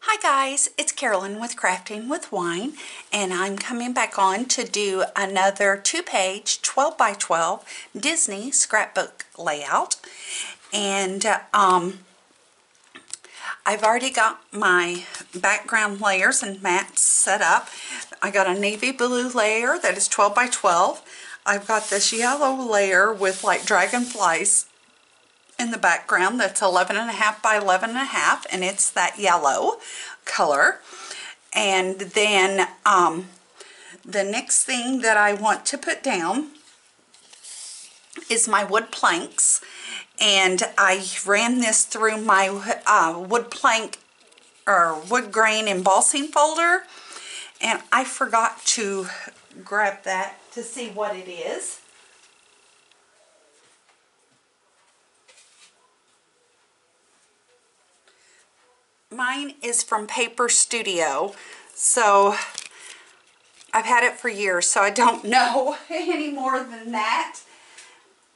Hi guys, it's Carolyn with Crafting with Wine, and I'm coming back on to do another 2-page 12 by 12 Disney scrapbook layout. And I've already got my background layers and mats set up. I got a navy blue layer that is 12 by 12. I've got this yellow layer with like dragonflies in the background that's 11.5 by 11.5, and it's that yellow color. And then the next thing that I want to put down is my wood planks, and I ran this through my wood plank or wood grain embossing folder, and I forgot to grab that to see what it is. Mine is from Paper Studio, so I've had it for years, so I don't know any more than that.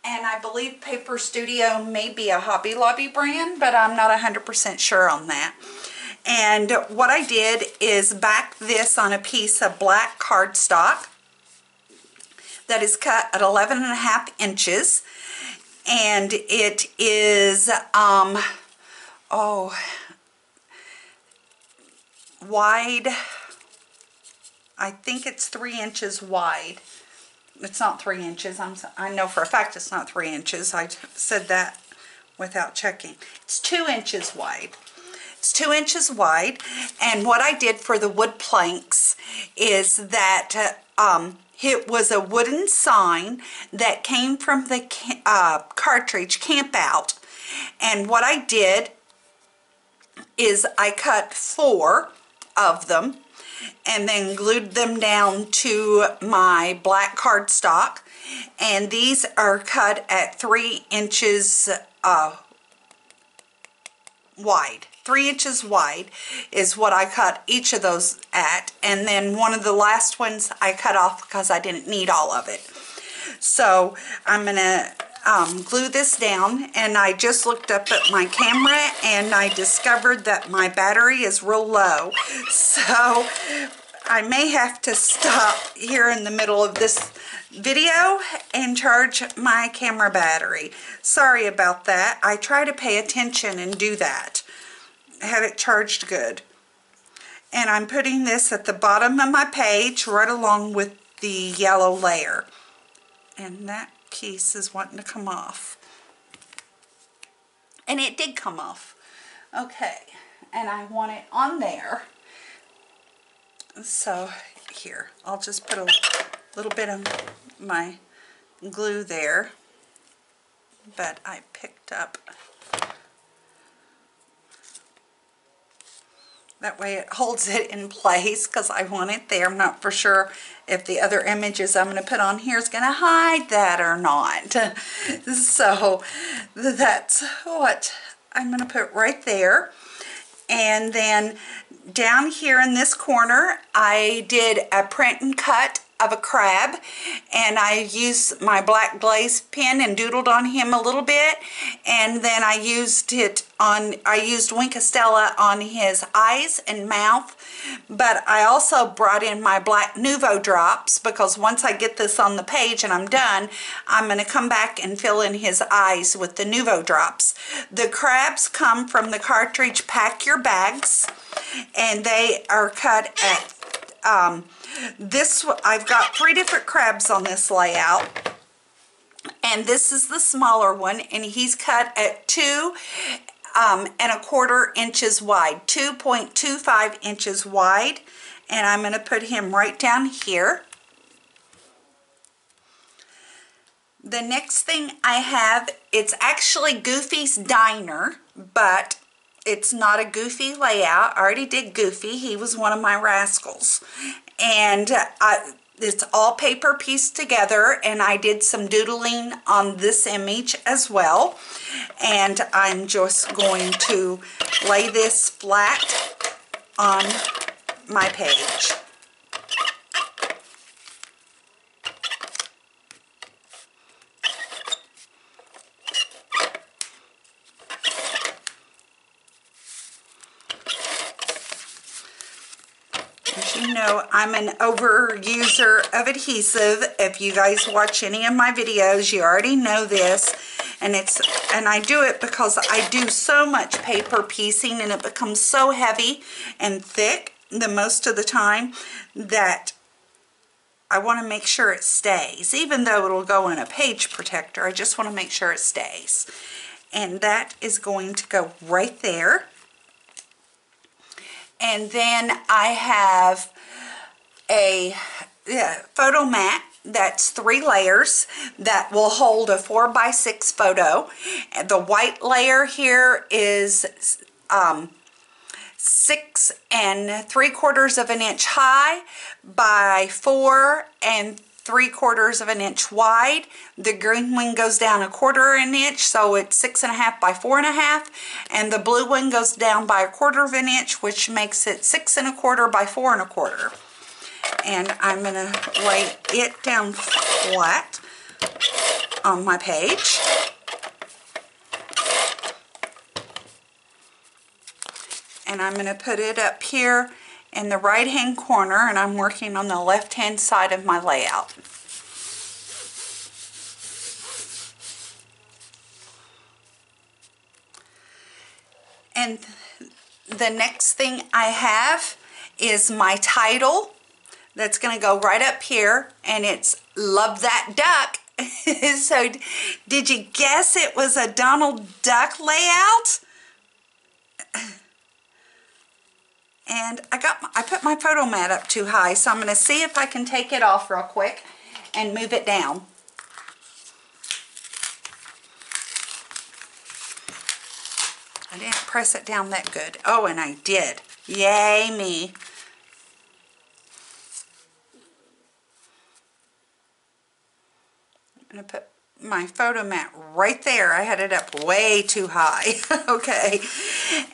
And I believe Paper Studio may be a Hobby Lobby brand, but I'm not 100% sure on that. And what I did is back this on a piece of black cardstock that is cut at 11.5 inches. And it is, wide. I think it's 3 inches wide. It's not 3 inches. I know for a fact it's not 3 inches. I said that without checking. It's 2 inches wide. It's 2 inches wide. And what I did for the wood planks is that it was a wooden sign that came from the cartridge Camp Out. And what I did is I cut 4 of them and then glued them down to my black cardstock, and these are cut at 3 inches wide. 3 inches wide is what I cut each of those at, and then one of the last ones I cut off because I didn't need all of it. So I'm gonna glue this down, and I just looked up at my camera and I discovered that my battery is real low, so I may have to stop here in the middle of this video and charge my camera battery. Sorry about that. I try to pay attention and do that. Have it charged good. And I'm putting this at the bottom of my page right along with the yellow layer. And that piece is wanting to come off. And it did come off. Okay, and I want it on there. So here, I'll just put a little bit of my glue there. But I picked up. That way it holds it in place because I want it there. I'm not for sure if the other images I'm going to put on here is going to hide that or not. So that's what I'm going to put right there. And then down here in this corner, I did a print and cut of a crab, and I used my black glaze pen and doodled on him a little bit, and then I used Wink Estella on his eyes and mouth. But I also brought in my black Nuvo drops, because once I get this on the page and I'm done, I'm going to come back and fill in his eyes with the Nuvo drops. The crabs come from the cartridge Pack Your Bags, and they are cut at I've got 3 different crabs on this layout, and this is the smaller one, and he's cut at 2.25 inches wide, 2.25 inches wide, and I'm going to put him right down here. The next thing I have, it's actually Goofy's Diner, but it's not a Goofy layout. I already did Goofy. He was one of my rascals. And it's all paper pieced together, and I did some doodling on this image as well. And I'm just going to lay this flat on my page. You know, I'm an overuser of adhesive. If you guys watch any of my videos, you already know this. And I do it because I do so much paper piecing and it becomes so heavy and thick the most of the time that I want to make sure it stays. Even though it'll go in a page protector, I just want to make sure it stays. And that is going to go right there. And then I have a photo mat that's 3 layers that will hold a 4x6 photo. The white layer here is 6 3/4 of an inch high by 4 3/4 of an inch wide. The green one goes down 1/4 an inch, so it's 6 1/2 by 4 1/2, and the blue one goes down by 1/4 of an inch, which makes it 6 1/4 by 4 1/4. And I'm going to lay it down flat on my page. And I'm going to put it up here in the right hand corner, and I'm working on the left hand side of my layout. And the next thing I have is my title that's going to go right up here, and it's Love That Duck. So did you guess it was a Donald Duck layout? And I put my photo mat up too high, so I'm going to see if I can take it off real quick and move it down. I didn't press it down that good. Oh, and I did. Yay me. I'm going to put my photo mat right there. I had it up way too high. Okay.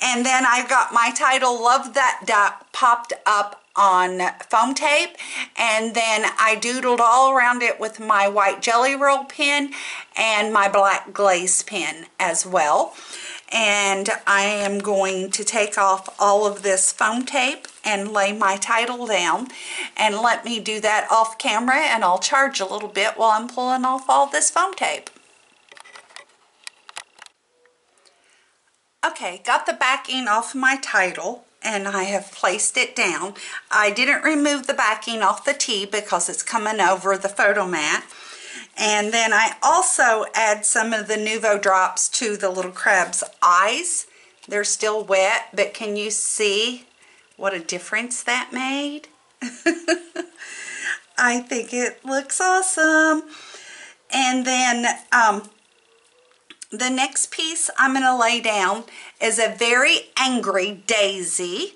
And then I got my title, Love That Duck, popped up on foam tape, and then I doodled all around it with my white Jelly Roll pen and my black glaze pen as well. And I am going to take off all of this foam tape and lay my title down, and let me do that off camera, and I'll charge a little bit while I'm pulling off all this foam tape. Okay, got the backing off my title, and I have placed it down. I didn't remove the backing off the T because it's coming over the photo mat. And then I also add some of the Nuvo drops to the little crab's eyes. They're still wet, but can you see what a difference that made? I think it looks awesome. And then the next piece I'm going to lay down is a very angry Daisy.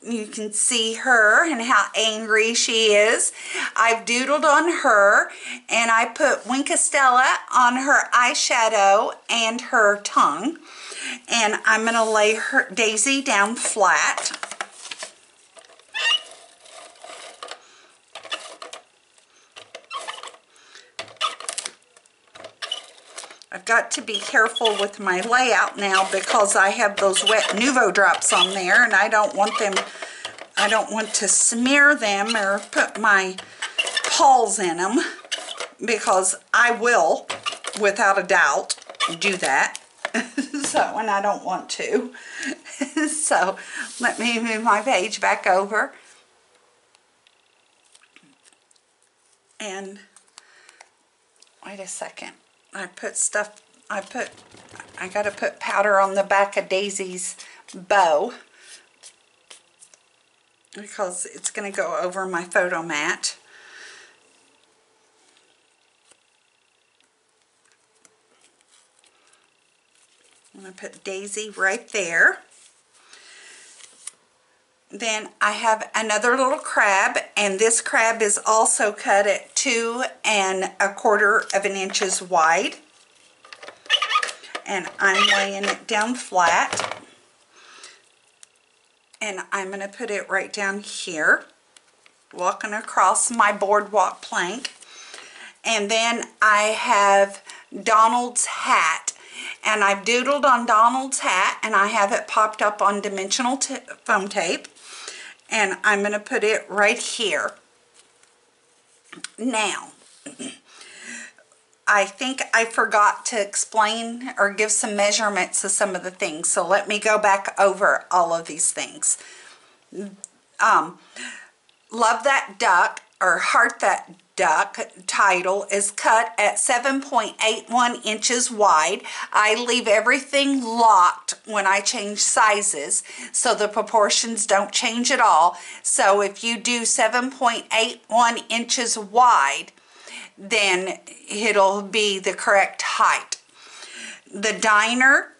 You can see her and how angry she is. I've doodled on her, and I put Winkastella on her eyeshadow and her tongue. And I'm going to lay her Daisy down flat. I've got to be careful with my layout now because I have those wet Nuvo drops on there, and I don't want to smear them or put my paws in them, because I will, without a doubt, do that. So, and I don't want to. So, let me move my page back over. And, wait a second. I gotta put powder on the back of Daisy's bow because it's gonna go over my photo mat. I'm gonna put Daisy right there. Then I have another little crab, and this crab is also cut at 2 1/4 of an inches wide. And I'm laying it down flat. And I'm going to put it right down here, walking across my boardwalk plank. And then I have Donald's hat. And I've doodled on Donald's hat, and I have it popped up on dimensional foam tape. and I'm going to put it right here. Now, I think I forgot to explain or give some measurements of some of the things, so let me go back over all of these things. Love That Duck or Heart That Duck title is cut at 7.81 inches wide. I leave everything locked when I change sizes, so the proportions don't change at all. So if you do 7.81 inches wide, then it'll be the correct height. The diner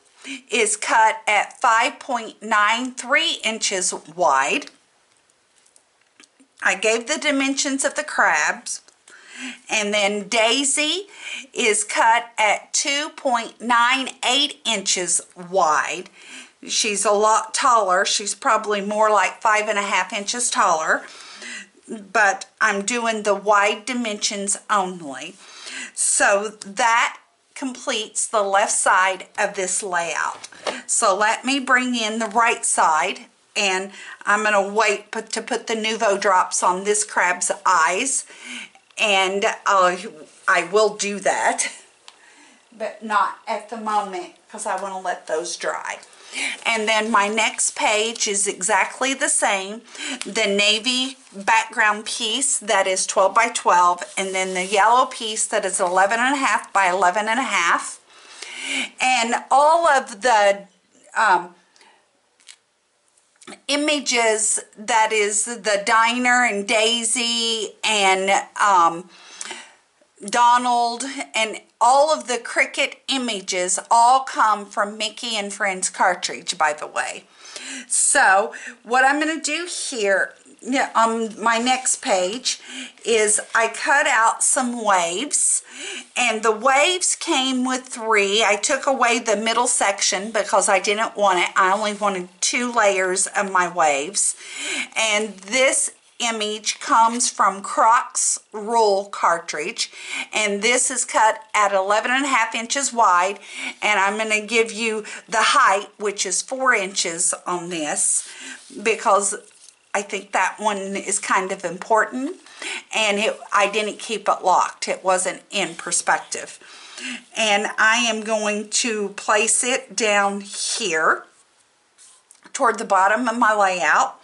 is cut at 5.93 inches wide. I gave the dimensions of the crabs. And then Daisy is cut at 2.98 inches wide. She's a lot taller. She's probably more like 5.5 inches taller. But I'm doing the wide dimensions only. So that completes the left side of this layout. So let me bring in the right side, and I'm going to wait to put the Nuvo drops on this crab's eyes, and I will do that, but not at the moment because I want to let those dry. And then my next page is exactly the same. The navy background piece that is 12 by 12, and then the yellow piece that is 11.5 by 11.5. And all of the images, that is the diner and Daisy and Donald, and all of the cricket images all come from Mickey and Friends cartridge, by the way. So what I'm going to do here on my next page is I cut out some waves, and the waves came with 3. I took away the middle section because I didn't want it. I only wanted 2 layers of my waves, and this image comes from Croc's Rule cartridge, and this is cut at 11.5 inches wide, and I'm going to give you the height, which is 4 inches on this, because I think that one is kind of important, and I didn't keep it locked. It wasn't in perspective. And I am going to place it down here toward the bottom of my layout.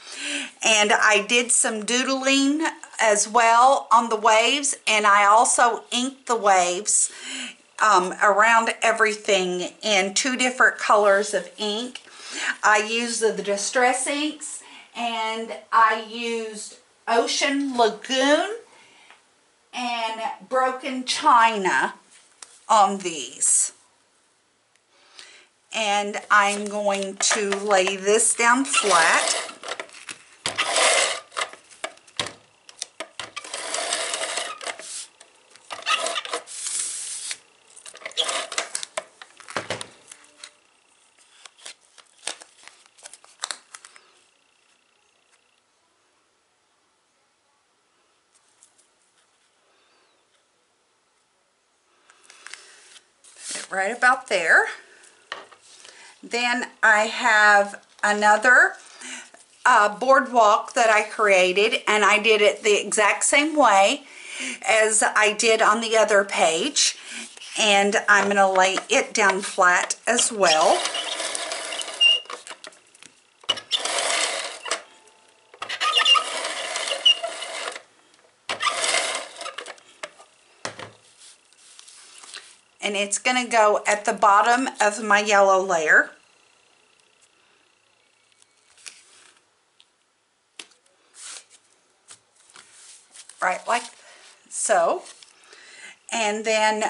And I did some doodling as well on the waves, and I also inked the waves around everything in 2 different colors of ink. I used the Distress inks, and I used Ocean Lagoon and Broken China on these. And I'm going to lay this down flat. Right about there. Then I have another boardwalk that I created, and I did it the exact same way as I did on the other page, and I'm going to lay it down flat as well. And it's going to go at the bottom of my yellow layer. Right like so. And then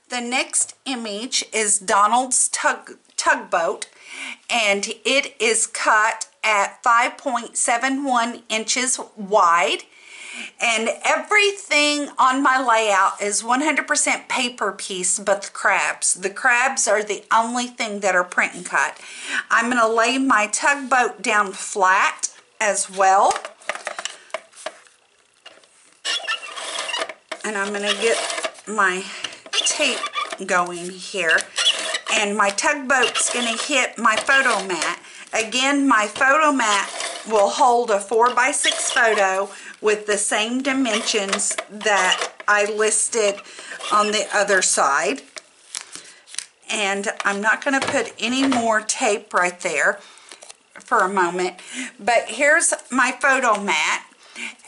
the next image is Donald's Tugboat, and it is cut at 5.71 inches wide. And everything on my layout is 100% paper piece but the crabs. The crabs are the only thing that are print and cut. I'm going to lay my tugboat down flat as well. And I'm going to get my tape going here. and my tugboat's going to hit my photo mat. Again, my photo mat will hold a 4x6 photo with the same dimensions that I listed on the other side. And I'm not going to put any more tape right there for a moment, but here's my photo mat,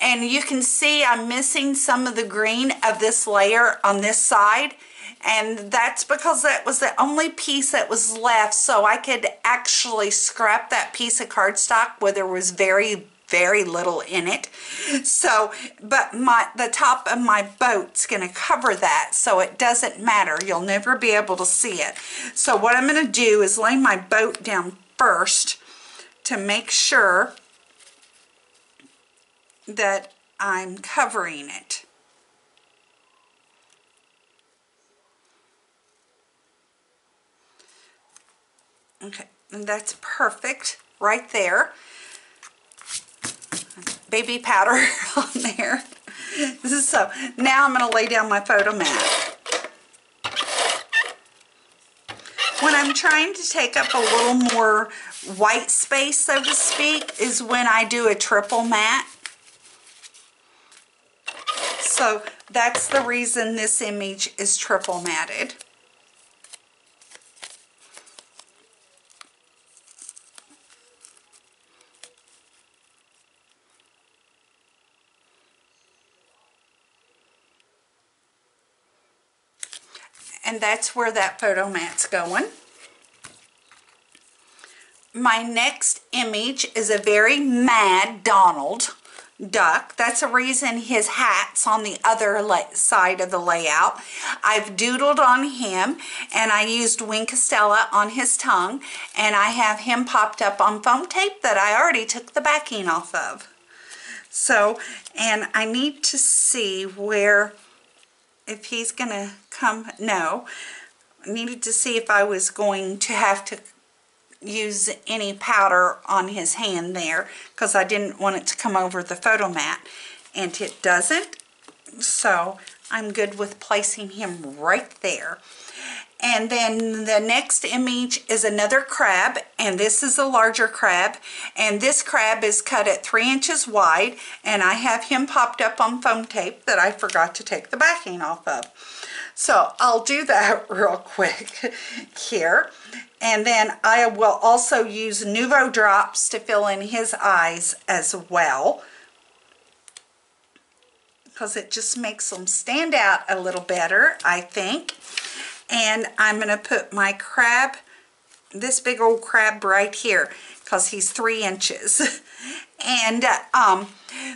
and you can see I'm missing some of the green of this layer on this side, and that's because that was the only piece that was left, so I could actually scrap that piece of cardstock where there was very little in it. So, but the top of my boat's going to cover that, so it doesn't matter. You'll never be able to see it. So what I'm going to do is lay my boat down first to make sure that I'm covering it. Okay, and that's perfect right there. Baby powder on there. So now I'm going to lay down my photo mat. When I'm trying to take up a little more white space, so to speak, is when I do a triple mat. So that's the reason this image is triple matted. And that's where that photo mat's going. My next image is a very mad Donald duck. That's the reason his hat's on the other side of the layout. I've doodled on him, and I used Wing Castella on his tongue, and I have him popped up on foam tape that I already took the backing off of. So, and I need to see where, if he's gonna come, no, I needed to see if I was going to have to use any powder on his hand there, because I didn't want it to come over the photo mat, and it doesn't, so I'm good with placing him right there. And then the next image is another crab, and this is a larger crab, and this crab is cut at 3 inches wide, and I have him popped up on foam tape that I forgot to take the backing off of. So I'll do that real quick here. And then I will also use Nuvo drops to fill in his eyes as well, because it just makes them stand out a little better, I think. And I'm going to put my crab, this big old crab right here, because he's 3 inches. And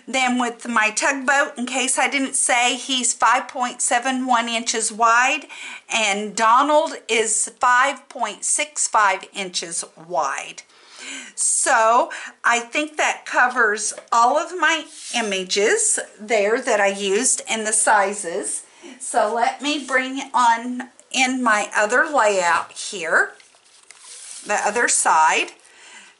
then with my tugboat, in case I didn't say, he's 5.71 inches wide, and Donald is 5.65 inches wide. So I think that covers all of my images there that I used and the sizes. So let me bring on in my other layout here, the other side.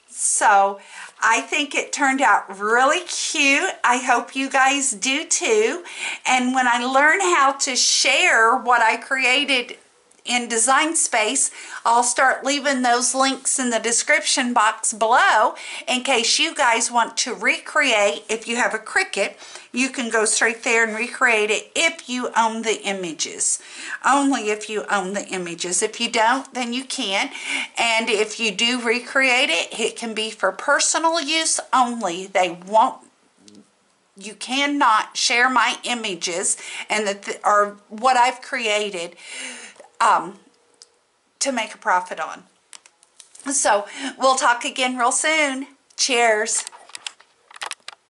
So I think it turned out really cute. I hope you guys do too. And when I learn how to share what I created in Design Space, I'll start leaving those links in the description box below in case you guys want to recreate. If you have a Cricut, you can go straight there and recreate it if you own the images. Only if you own the images. If you don't, then you can't. And if you do recreate it, it can be for personal use only. You cannot share my images and or what I've created to make a profit on. So we'll talk again real soon. Cheers.